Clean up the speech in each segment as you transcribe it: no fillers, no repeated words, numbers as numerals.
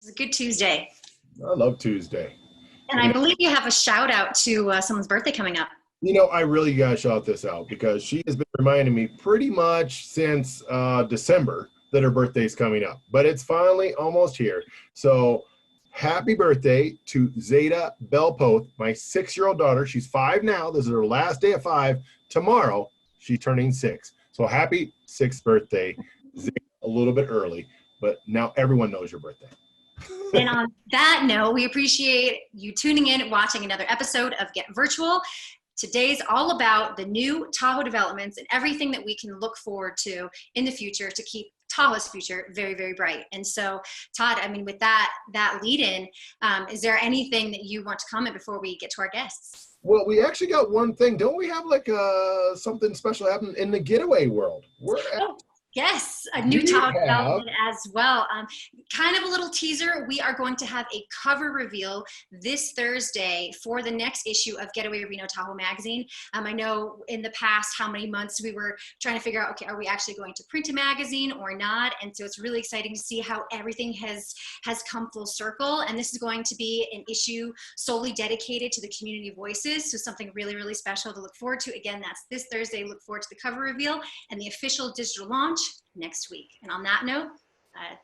It's a good Tuesday. I love Tuesday. And I believe you have a shout out to someone's birthday coming up. I really got to shout this out because she has been reminding me pretty much since December that her birthday is coming up, but it's finally almost here. So happy birthday to Zeta Belpoth, my 6-year-old daughter. She's 5 now. This is her last day of 5. Tomorrow, she's turning 6. So happy 6th birthday. Zeta, a little bit early, but now everyone knows your birthday. And on that note, we appreciate you tuning in and watching another episode of Get Virtual. Today's all about the new Tahoe Developments and everything that we can look forward to in the future to keep Tahoe's future very, very bright. And so, Todd, with that lead in, is there anything that you want to comment before we get to our guests? Well, we actually got one thing. Don't we have like something special happen in the getaway world? Yes, a new Tahoe development as well. Kind of a little teaser. We are going to have a cover reveal this Thursday for the next issue of Getaway Reno Tahoe magazine. I know in the past how many months we were trying to figure out, okay, are we actually going to print a magazine or not? And so it's really exciting to see how everything has come full circle. And this is going to be an issue solely dedicated to the community voices. So something really, really special to look forward to. Again, that's this Thursday. Look forward to the cover reveal and the official digital launch next week. And on that note,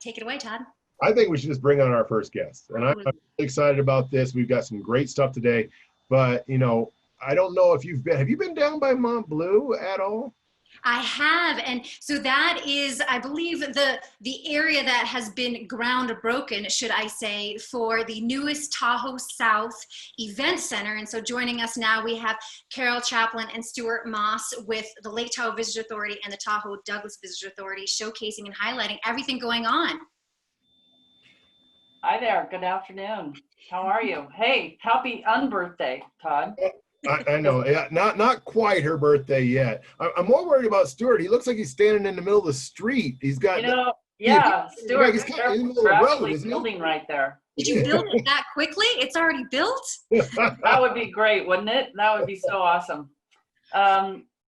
take it away, Todd. I think we should just bring on our first guest. And I'm really excited about this. We've got some great stuff today. But, I don't know if have you been down by Mont Bleu at all? I have, and so that is, I believe, the area that has been ground broken, should I say, for the newest Tahoe South Event Center. And so joining us now, we have Carol Chaplin and Stuart Moss with the Lake Tahoe Visitor Authority and the Tahoe Douglas Visitor Authority, showcasing and highlighting everything going on. Hi there, good afternoon. How are you? Hey, happy unbirthday, Todd. I know, yeah, not quite her birthday yet. I'm more worried about Stuart. He looks like he's standing in the middle of the street. He's got, Stuart, he's kind of in the middle we're of the road, actually isn't building right there. Did you build it that quickly? It's already built? That would be great, wouldn't it? That would be so awesome.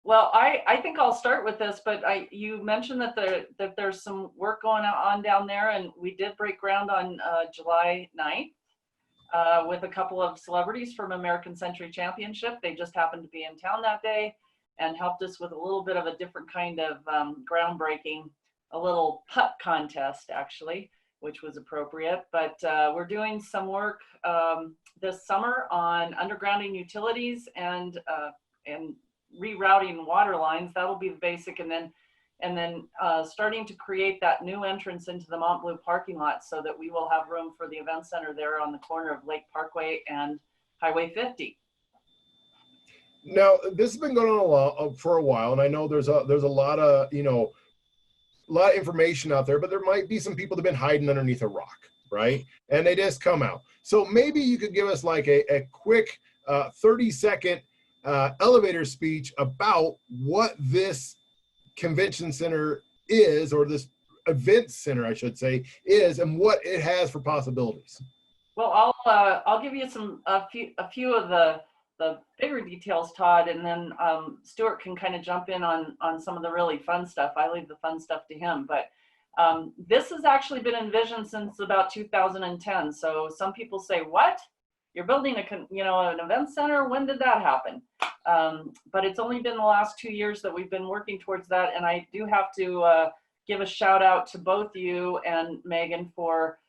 Well, I think I'll start with this, but you mentioned that there's some work going on down there, and we did break ground on July 9th. With a couple of celebrities from American Century Championship. They just happened to be in town that day and helped us with a little bit of a different kind of groundbreaking, a little putt contest actually, which was appropriate. But we're doing some work this summer on undergrounding utilities and rerouting water lines. That'll be the basic, and then starting to create that new entrance into the Mont Bleu parking lot so that we will have room for the event center there on the corner of Lake Parkway and Highway 50. Now, this has been going on for a while, and I know there's a lot of information out there, but there might be some people that have been hiding underneath a rock, right? And they just come out. So maybe you could give us like a quick 30-second elevator speech about what this convention center is, or this event center, I should say, is, and what it has for possibilities. Well, I'll give you a few of the bigger details, Todd, and then Stuart can kind of jump in on some of the really fun stuff. I leave the fun stuff to him, but this has actually been envisioned since about 2010. So some people say, "What? You're building an event center? When did that happen?" But it's only been the last 2 years that we've been working towards that. And I do have to give a shout out to both you and Megan for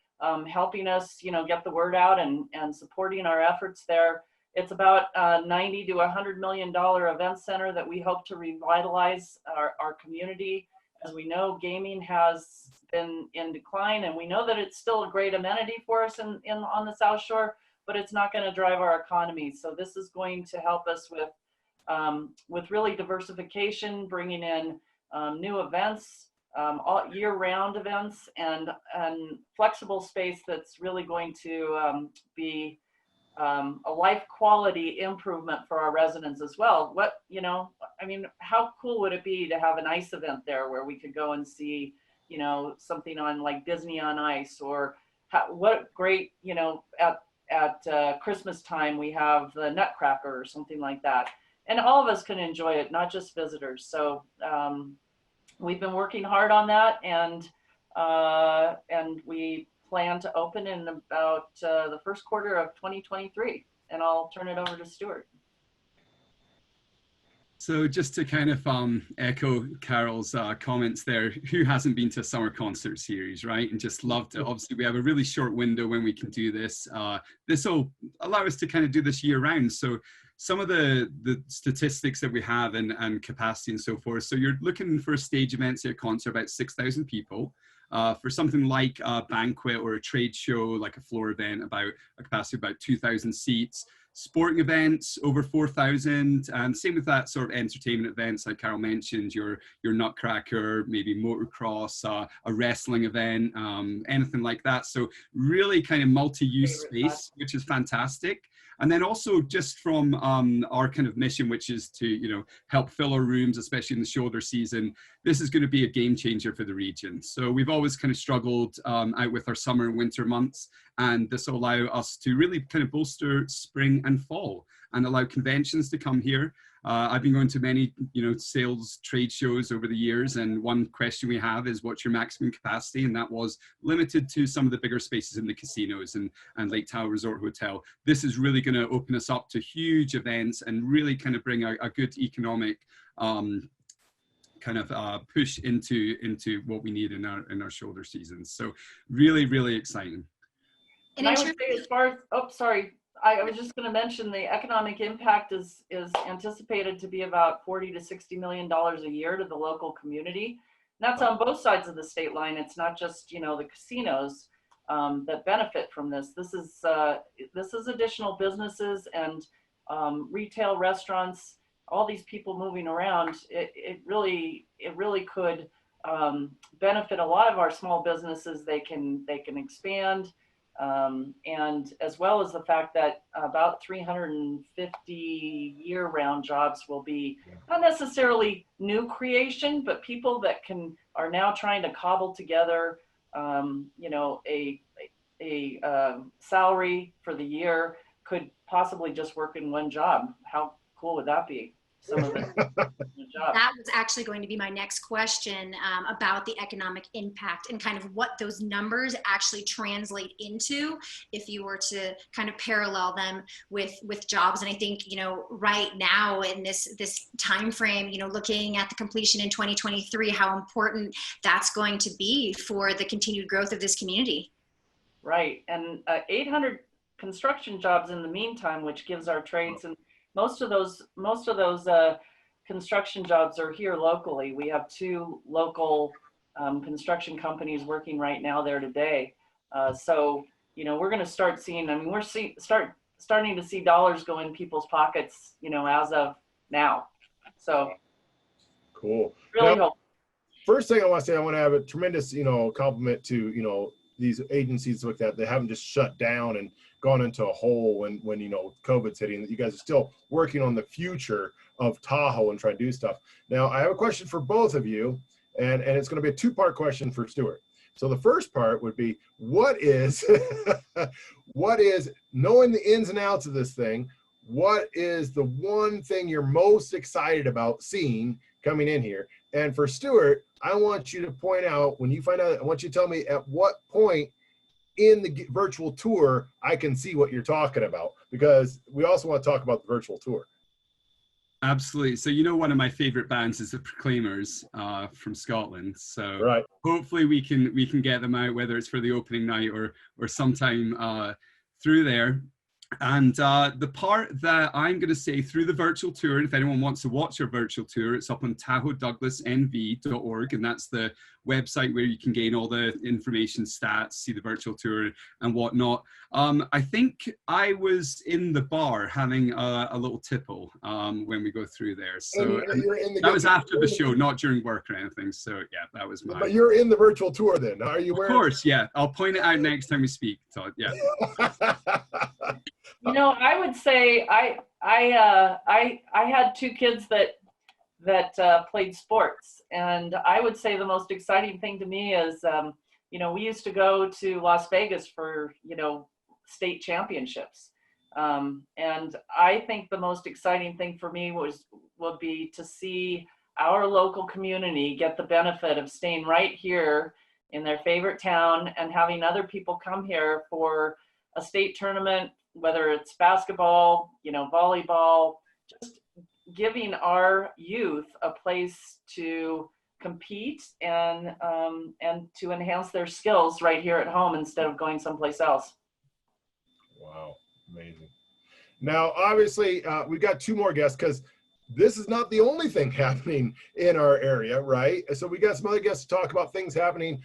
helping us, get the word out and supporting our efforts there. It's about $90 to $100 million event center that we hope to revitalize our community. As we know, gaming has been in decline, and we know that it's still a great amenity for us on the South Shore, but it's not going to drive our economy. So this is going to help us with really diversification, bringing in new events, all year-round events, and flexible space that's really going to be a life quality improvement for our residents as well. How cool would it be to have an ice event there where we could go and see, something on like Disney on Ice, or what great, at Christmas time we have the Nutcracker or something like that, and all of us can enjoy it, not just visitors. So we've been working hard on that, and we plan to open in about the first quarter of 2023. And I'll turn it over to Stuart. So just to kind of echo Carol's comments there, who hasn't been to a summer concert series, right? And just love to, obviously we have a really short window when we can do this. This will allow us to kind of do this year round. So some of the statistics that we have and capacity and so forth. So you're looking for stage events at a concert, about 6,000 people. For something like a banquet or a trade show, like a floor event, about a capacity of about 2,000 seats. Sporting events over 4,000, and same with that sort of entertainment events like Carol mentioned, your Nutcracker, maybe motocross, a wrestling event, anything like that. So really kind of multi-use space, which is fantastic. And then also just from our kind of mission, which is to, you know, help fill our rooms, especially in the shoulder season, this is going to be a game changer for the region. So we've always kind of struggled out with our summer and winter months, and this will allow us to really kind of bolster spring and fall and allow conventions to come here. I've been going to many, you know, sales trade shows over the years, and one question we have is what's your maximum capacity? And that was limited to some of the bigger spaces in the casinos and Lake Tahoe Resort Hotel. This is really going to open us up to huge events and really kind of bring a good economic kind of push into what we need in our shoulder seasons. So really, really exciting. And I would say, as far as, oh, sorry, I was just going to mention the economic impact is anticipated to be about $40 to $60 million a year to the local community. And that's on both sides of the state line. It's not just, you know, the casinos that benefit from this. This is additional businesses and retail, restaurants, all these people moving around. It really could benefit a lot of our small businesses. They can expand. And as well as the fact that about 350 year-round jobs will be not necessarily new creation, but people that are now trying to cobble together, you know, a salary for the year, could possibly just work in one job. How cool would that be? Some of the jobs. That was actually going to be my next question about the economic impact and kind of what those numbers actually translate into if you were to kind of parallel them with jobs. And I think, you know, right now in this time frame, you know, looking at the completion in 2023, how important that's going to be for the continued growth of this community. Right, and 800 construction jobs in the meantime, which gives our trades, and most of those construction jobs are here locally. We have 2 local construction companies working right now there today. So, you know, we're going to start seeing, I mean, we're starting to see dollars go in people's pockets, you know, as of now. So cool. Really now, hope. First thing I want to say, I want to have a tremendous, you know, compliment to, you know, these agencies like that. They haven't just shut down and gone into a hole when you know, COVID's hitting. That you guys are still working on the future of Tahoe and trying to do stuff. Now, I have a question for both of you, and it's going to be a 2-part question for Stuart. So the first part would be, what is knowing the ins and outs of this thing, what is the one thing you're most excited about seeing coming in here? And for Stuart, I want you to point out, when you find out, I want you to tell me at what point in the virtual tour I can see what you're talking about, because we also want to talk about the virtual tour. Absolutely. So, you know, one of my favorite bands is the Proclaimers from Scotland. So right. Hopefully we can get them out, whether it's for the opening night or sometime through there. And the part that I'm going to say through the virtual tour, and if anyone wants to watch our virtual tour, it's up on tahoedouglasnv.org, and that's the website where you can gain all the information, stats, see the virtual tour and whatnot. I think I was in the bar having a little tipple when we go through there. So that was after the show, not during work or anything. So yeah, that was my. But you're in the virtual tour then, are you? Of course, yeah. I'll point it out next time we speak, Todd. Yeah. You know, I would say I had 2 kids that played sports, and I would say the most exciting thing to me is, you know, we used to go to Las Vegas for, you know, state championships, and I think the most exciting thing for me would be to see our local community get the benefit of staying right here in their favorite town and having other people come here for a state tournament, whether it's basketball, volleyball, just giving our youth a place to compete and to enhance their skills right here at home instead of going someplace else. Wow, amazing. Now, obviously, we've got 2 more guests because this is not the only thing happening in our area, right? So we got some other guests to talk about things happening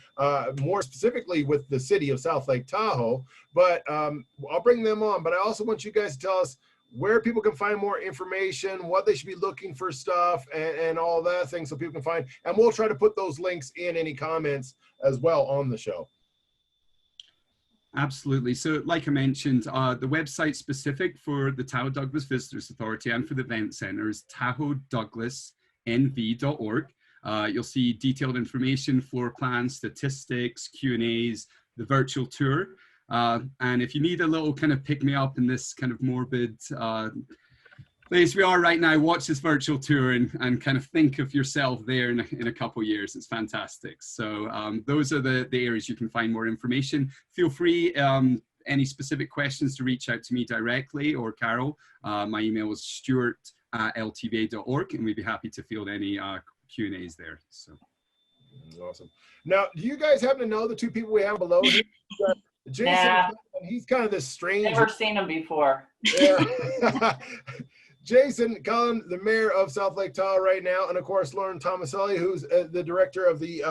more specifically with the city of South Lake Tahoe, but I'll bring them on. But I also want you guys to tell us where people can find more information, what they should be looking for stuff, and all that thing so people can find. And we'll try to put those links in any comments as well on the show. Absolutely. So like I mentioned, the website specific for the Tahoe Douglas Visitors Authority and for the Event Center is tahoedouglasnv.org. You'll see detailed information, floor plans, statistics, Q&As, the virtual tour. And if you need a little kind of pick-me-up in this kind of morbid place we are right now, watch this virtual tour and kind of think of yourself there in a couple years. It's fantastic. So those are the areas you can find more information. Feel free, any specific questions, to reach out to me directly or Carol. My email is stuart@ltva.org, and we'd be happy to field any Q&As there. So awesome. Now, do you guys happen to know the 2 people we have below here? Jason, Yeah. He's kind of this strange. Never seen him before. Yeah. Jason Cullen, the mayor of South Lake Tahoe right now, and of course Lauren Tomaselli, who's the director of the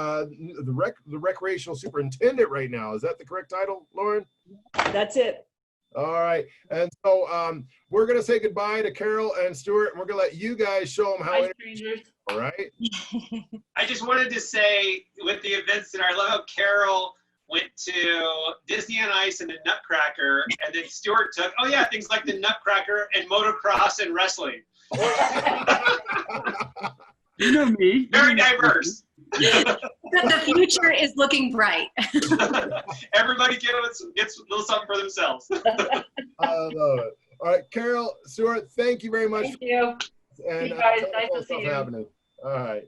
recreational superintendent right now. Is that the correct title, Lauren? That's it. All right, and so we're gonna say goodbye to Carol and Stuart, and we're gonna let you guys show them how. Hi, strangers. All right. I just wanted to say, with the events center, I love how Carol went to Disney on Ice and the Nutcracker, and then Stuart took, oh yeah, things like the Nutcracker and motocross and wrestling. you know me. Very diverse. The future is looking bright. Everybody gets a little something for themselves. I love it. All right, Carol, Stuart, thank you very much. Thank you. And You guys, nice to see you. happening. All right.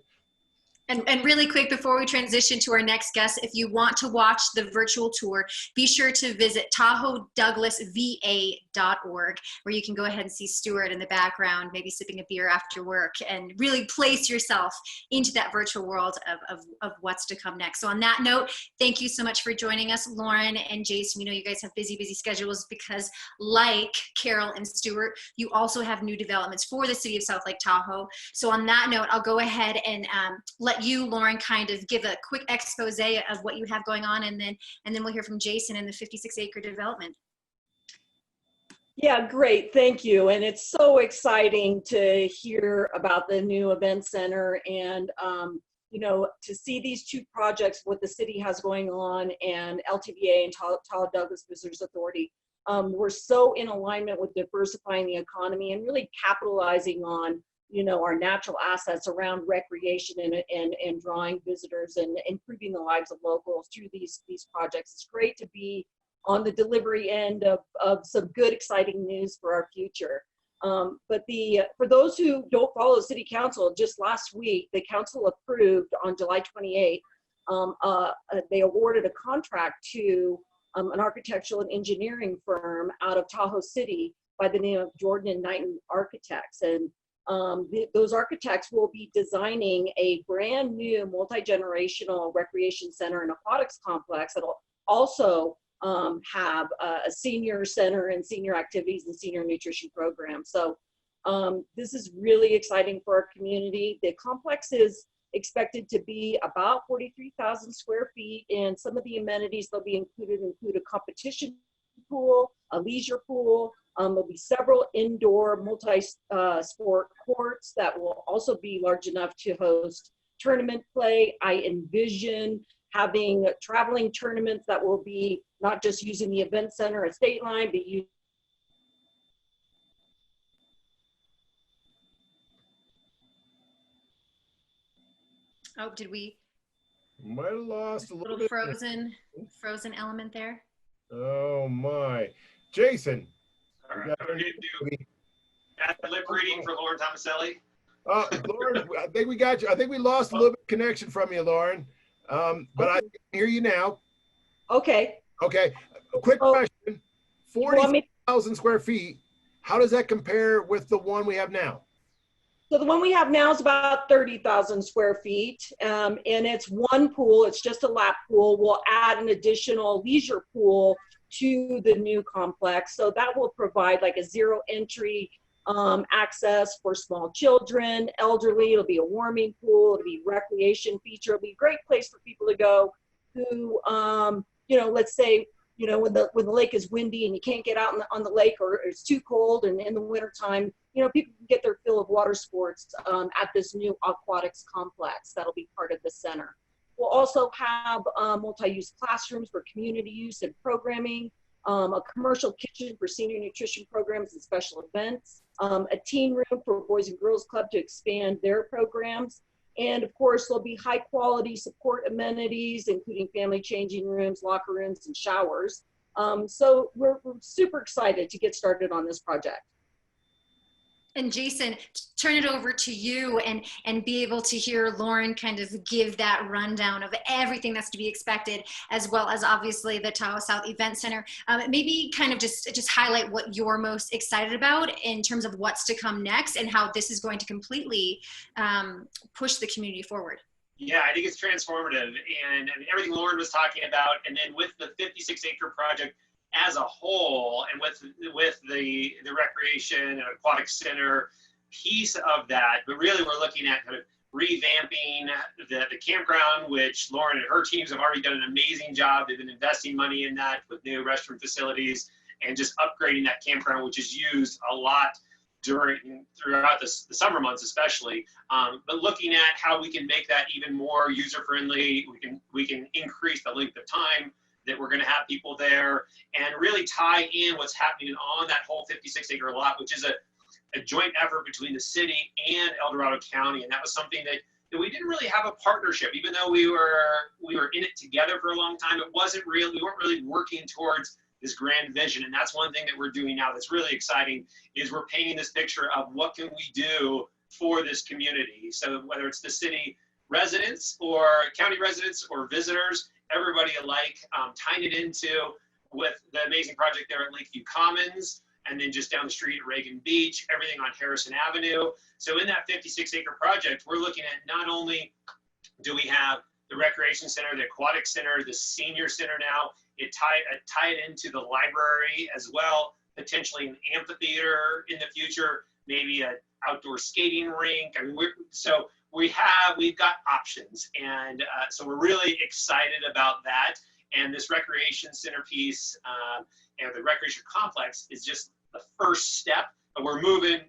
And really quick, before we transition to our next guest, if you want to watch the virtual tour, be sure to visit tahoedouglasva.org, where you can go ahead and see Stuart in the background, maybe sipping a beer after work, and really place yourself into that virtual world of what's to come next. So on that note, thank you so much for joining us, Lauren and Jason. We know you guys have busy schedules because, like Carol and Stuart, you also have new developments for the city of South Lake Tahoe. So on that note, I'll go ahead and let you, Lauren, kind of give a quick expose of what you have going on, and then we'll hear from Jason in the 56-acre development. Yeah, great. Thank you. And it's so exciting to hear about the new event center and, to see these 2 projects, what the city has going on, and LTVA and Tahoe Douglas Visitors Authority. We're so in alignment with diversifying the economy and really capitalizing on our natural assets around recreation and drawing visitors and improving the lives of locals through these projects. It's great to be on the delivery end of some good, exciting news for our future. But for those who don't follow the city council, just last week, the council approved on July 28th, they awarded a contract to an architectural and engineering firm out of Tahoe City by the name of Jordan and Knighton Architects. And those architects will be designing a brand new multi-generational recreation center and aquatics complex that'll also have a senior center and senior activities and senior nutrition program. So this is really exciting for our community. The complex is expected to be about 43,000 square feet, and some of the amenities they'll be include a competition pool, a leisure pool. There'll be several indoor multi-sport courts that will also be large enough to host tournament play. I envision having traveling tournaments that will be not just using the event center at State Line, but Oh, did we? Might have lost a little bit. Frozen element there. Oh my. Jason. All right, we're going to do ad-lib reading for Lauren Tomaselli. Lauren, I think we got you. I think we lost a little bit of connection from you, Lauren. but I can hear you now. Okay. Okay, a quick question. Want me- 40,000 square feet, how does that compare with the one we have now? So the one we have now is about 30,000 square feet, and it's one pool. It's just a lap pool. We'll add an additional leisure pool to the new complex. So that will provide like a zero entry access for small children, elderly. It'll be a warming pool. It'll be recreation feature. It'll be a great place for people to go who, you know, let's say, you know, when the lake is windy and you can't get out on the lake, or it's too cold, and in the wintertime, you know, people can get their fill of water sports at this new aquatics complex. That'll be part of the center. We'll also have multi-use classrooms for community use and programming, a commercial kitchen for senior nutrition programs and special events, a teen room for Boys and Girls Club to expand their programs. And of course, there'll be high quality support amenities, including family changing rooms, locker rooms, and showers. So we're super excited to get started on this project. And Jason, turn it over to you and be able to hear Lauren kind of give that rundown of everything that's to be expected, as well as obviously the Tahoe South Event Center. Maybe kind of just highlight what you're most excited about in terms of what's to come next and how this is going to completely push the community forward. Yeah, I think it's transformative, and I mean, everything Lauren was talking about, and then with the 56-acre project as a whole, and with the recreation and aquatic center piece of that, but really we're looking at kind of revamping the campground, which Lauren and her teams have already done an amazing job. They've been investing money in that with new restroom facilities and just upgrading that campground, which is used a lot throughout the summer months especially, but looking at how we can make that even more user friendly. We can increase the length of time that we're going to have people there, and really tie in what's happening on that whole 56-acre lot, which is a joint effort between the city and El Dorado County. And that was something that we didn't really have a partnership, even though we were in it together for a long time. It wasn't real. We weren't really working towards this grand vision. And that's one thing that we're doing now that's really exciting, is we're painting this picture of what can we do for this community. So whether it's the city residents or county residents or visitors, everybody alike, tying it into with the amazing project there at Lakeview Commons, and then just down the street at Reagan Beach, everything on Harrison Avenue. So in that 56-acre project, we're looking at not only do we have the recreation center, the aquatic center, the senior center now, tie it into the library as well, potentially an amphitheater in the future, maybe an outdoor skating rink. I mean, we've got options, and so we're really excited about that. And this recreation center piece and the recreation complex is just the first step, but we're moving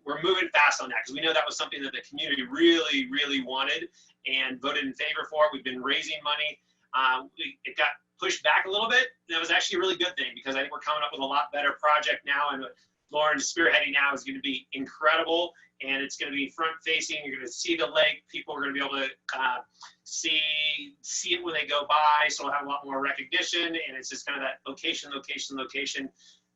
fast on that, because we know that was something that the community really, really wanted and voted in favor for. We've been raising money. It got pushed back a little bit. That was actually a really good thing, because I think we're coming up with a lot better project now, and what Lauren's spearheading now is going to be incredible. And it's going to be front facing. You're going to see the lake. People are going to be able to see it when they go by. So we'll have a lot more recognition. And it's just kind of that location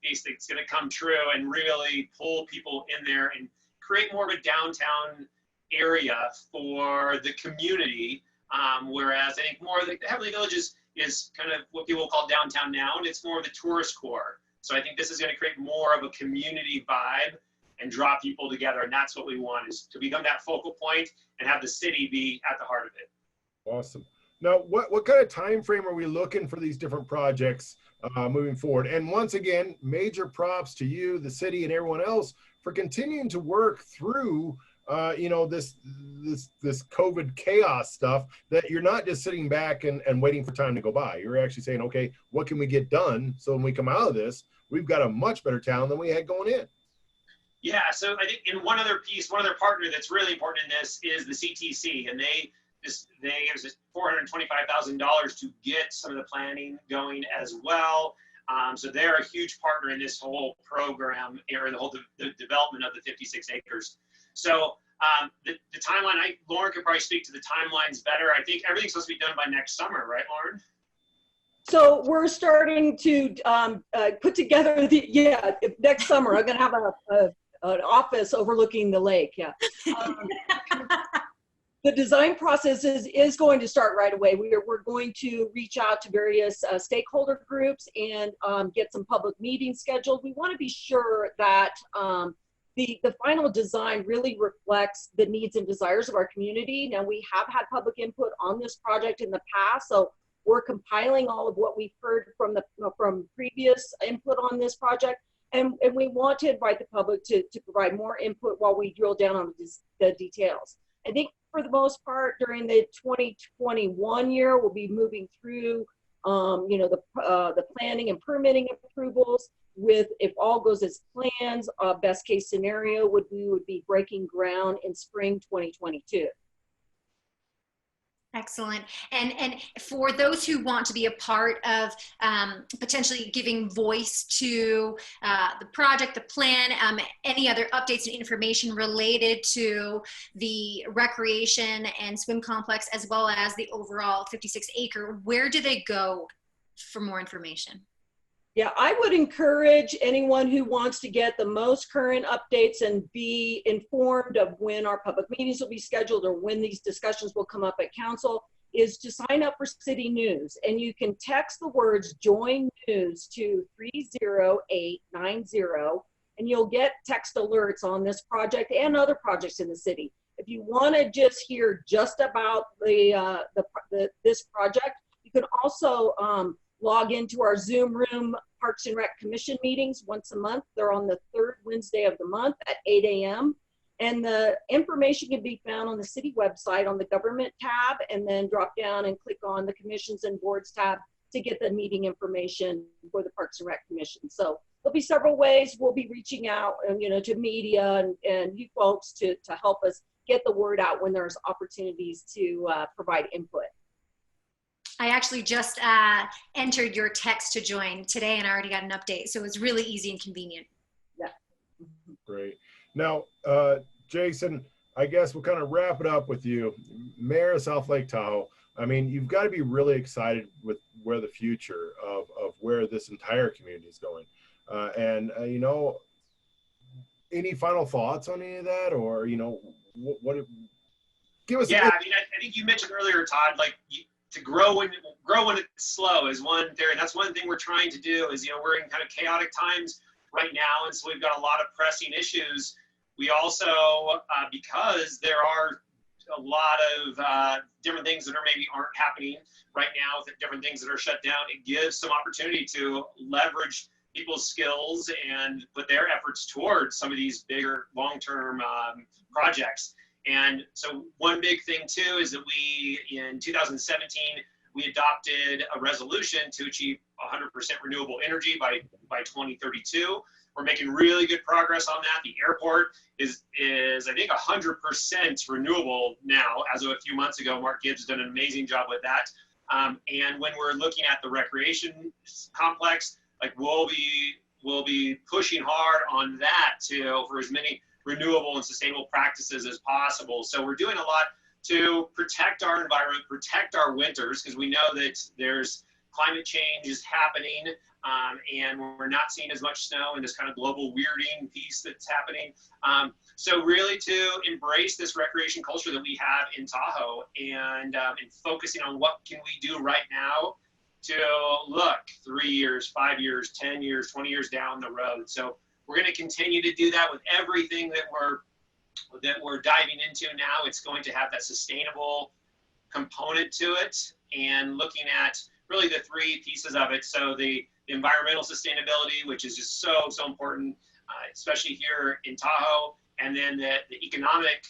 piece that's going to come true and really pull people in there and create more of a downtown area for the community. Whereas I think more of the Heavenly Village is kind of what people call downtown now, and it's more of the tourist core. So I think this is going to create more of a community vibe and draw people together, and that's what we want, is to become that focal point and have the city be at the heart of it. Awesome. Now, what kind of time frame are we looking for these different projects moving forward? And once again, major props to you, the city, and everyone else for continuing to work through this COVID chaos stuff, that you're not just sitting back and waiting for time to go by. You're actually saying, okay, what can we get done so when we come out of this, we've got a much better town than we had going in. Yeah, so I think in one other partner that's really important in this is the CTC, and they gave us $425,000 to get some of the planning going as well. So they're a huge partner in this whole program, or the whole the development of the 56 acres. So the timeline, Lauren could probably speak to the timelines better. I think everything's supposed to be done by next summer, right, Lauren? So we're starting to put together next summer. I'm going to have an office overlooking the lake. Yeah. the design process is going to start right away. We're going to reach out to various stakeholder groups and get some public meetings scheduled. We want to be sure that the final design really reflects the needs and desires of our community. Now, we have had public input on this project in the past, so we're compiling all of what we've heard from previous input on this project, and we want to invite the public to provide more input while we drill down on the details. I think for the most part during the 2021 year, we'll be moving through the planning and permitting approvals. With, if all goes as plans, best case scenario we would be breaking ground in spring 2022. Excellent. And for those who want to be a part of potentially giving voice to the project, the plan, any other updates and information related to the recreation and swim complex, as well as the overall 56-acre, where do they go for more information? Yeah, I would encourage anyone who wants to get the most current updates and be informed of when our public meetings will be scheduled or when these discussions will come up at council is to sign up for City News. And you can text the words "Join News" to 30890, and you'll get text alerts on this project and other projects in the city. If you want to just hear just about this project, you can also log into our Zoom room Parks and Rec Commission meetings once a month. They're on the third Wednesday of the month at 8 a.m. And the information can be found on the city website on the government tab, and then drop down and click on the commissions and boards tab to get the meeting information for the Parks and Rec Commission. So there'll be several ways we'll be reaching out to media and you folks to help us get the word out when there's opportunities to provide input. I actually just entered your text to join today and I already got an update. So it was really easy and convenient. Yeah. Great. Now, Jason, I guess we'll kind of wrap it up with you. Mayor of South Lake Tahoe, I mean, you've got to be really excited with where the future of where this entire community is going. Any final thoughts on any of that, or, what give us. Yeah, I mean, I think you mentioned earlier, Todd, like to grow when it's slow is one there. And that's one thing we're trying to do is, we're in kind of chaotic times right now. And so we've got a lot of pressing issues. We also, because there are a lot of different things that aren't happening right now, different things that are shut down, it gives some opportunity to leverage people's skills and put their efforts towards some of these bigger long-term projects. And so one big thing too is that in 2017, we adopted a resolution to achieve 100% renewable energy by 2032. We're making really good progress on that. The airport is I think 100% renewable now. As of a few months ago, Mark Gibbs has done an amazing job with that. And when we're looking at the recreation complex, like we'll be pushing hard on that for as many renewable and sustainable practices as possible. So we're doing a lot to protect our environment, protect our winters, because we know that there's climate change is happening, and we're not seeing as much snow and this kind of global weirding piece that's happening. So really to embrace this recreation culture that we have in Tahoe and focusing on what can we do right now to look 3 years, 5 years, 10 years, 20 years down the road. So we're going to continue to do that with everything that we're diving into now. It's going to have that sustainable component to it, and looking at really the three pieces of it. So the environmental sustainability, which is just so important, especially here in Tahoe, and then the economic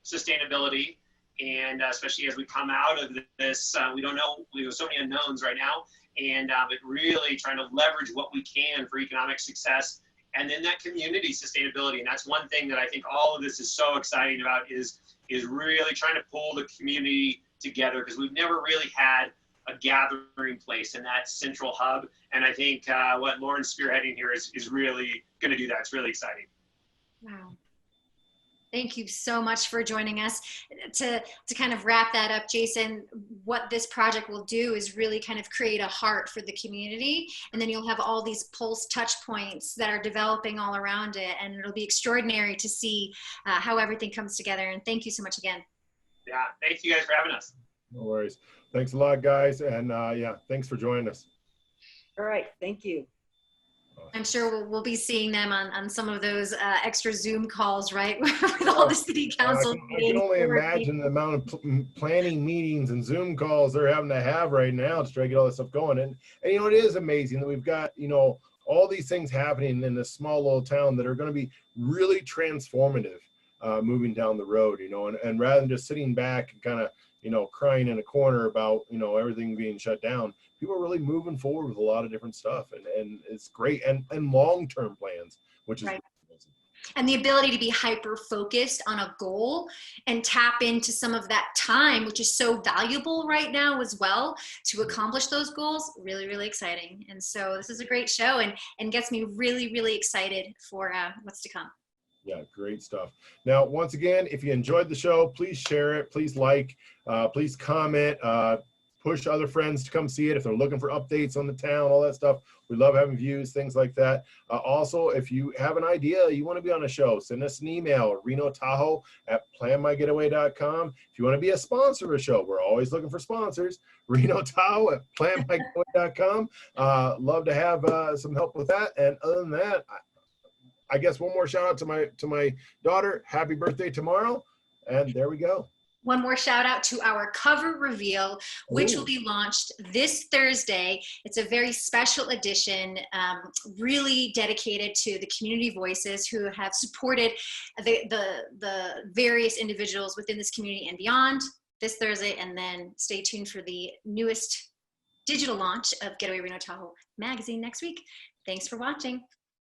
sustainability, and especially as we come out of this, we don't know, we have so many unknowns right now, and but really trying to leverage what we can for economic success. And then that community sustainability. And that's one thing that I think all of this is so exciting about is really trying to pull the community together, because we've never really had a gathering place in that central hub. And I think what Lauren's spearheading here is really going to do that. It's really exciting. Wow. Thank you so much for joining us. To kind of wrap that up, Jason, what this project will do is really kind of create a heart for the community. And then you'll have all these pulse touch points that are developing all around it. And it'll be extraordinary to see how everything comes together. And thank you so much again. Yeah, thanks you guys for having us. No worries. Thanks a lot, guys. And yeah, thanks for joining us. All right, thank you. I'm sure we'll be seeing them on some of those extra Zoom calls, right? With all the city council I can meetings. only imagine the amount of planning meetings and Zoom calls they're having to have right now to try to get all this stuff going. And you know, it is amazing that we've got, you know, all these things happening in this small little town that are going to be really transformative moving down the road, you know, and rather than just sitting back and kind of, you know, crying in a corner about, you know, everything being shut down, people are really moving forward with a lot of different stuff, and it's great, and long-term plans, which is right. And the ability to be hyper focused on a goal and tap into some of that time, which is so valuable right now as well, to accomplish those goals. Really, really exciting. And so this is a great show, and gets me really, really excited for what's to come. Yeah, great stuff. Now, once again, if you enjoyed the show, please share it, please like, please comment, push other friends to come see it if they're looking for updates on the town, all that stuff. We love having views, things like that. Also, if you have an idea, you want to be on a show, send us an email, renotahoe@planmygetaway.com. If you want to be a sponsor of a show, we're always looking for sponsors, renotahoe@planmygetaway.com. Love to have some help with that. And other than that, I guess one more shout out to my daughter. Happy birthday tomorrow. And there we go. One more shout out to our cover reveal, which will be launched this Thursday. It's a very special edition, really dedicated to the community voices who have supported the various individuals within this community and beyond this Thursday. And then stay tuned for the newest digital launch of Getaway Reno Tahoe magazine next week. Thanks for watching.